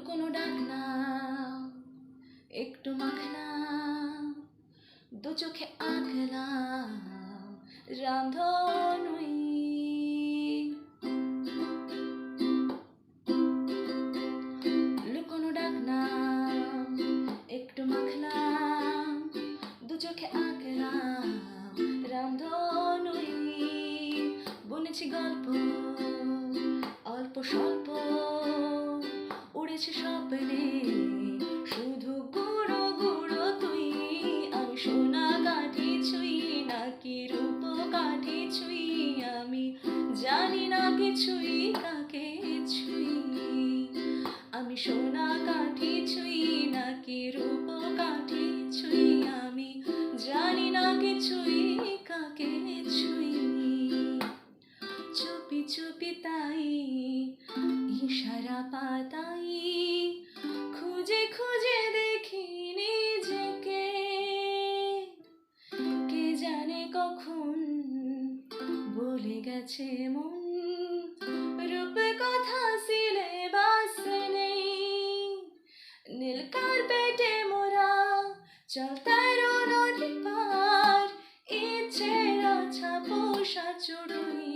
লুকোনো ডাক না একটু মাখলাম, দু চোখে আঁকলাম রামধনুই। লুকোনো ডাক না একটু মাখলাম, দু চোখে আঁকলাম রামধনুই। বুনেছি গল্প অল্প স্বল্প, উড়েছে স্বপ্নে শুধু গুঁড়ো গুঁড়ো তুই। আমি সোনা কাঠি ছুঁই নাকি রূপ কাঠি ছুঁই, আমি জানি না কিছুই কাকে ছুঁই। আমি সোনা কাঠি ছুঁই নাকি রূপ কাঠি ছুঁই, আমি জানি না কিছুই কাকে ছুঁই। চুপি চুপি তাই ইশারা পাতাই, খুঁজে খুঁজে দেখি নিজেকে। কে জানে কখন বলে গেছে মন, রূপে কথা সিলেবাসে নেই। নীল কার্পেটে মোরা চল 13 নদী পার, ইচ্ছের আছা পোষা চড়ুই।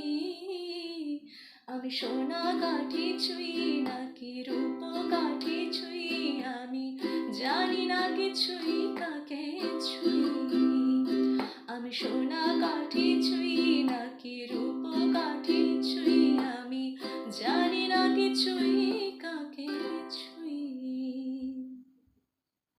আমি সোনা কাঠি ছুঁই নাকি রূপ কাঠি ছুঁই, আমি জানি না কিছুই কাকে ছুঁই।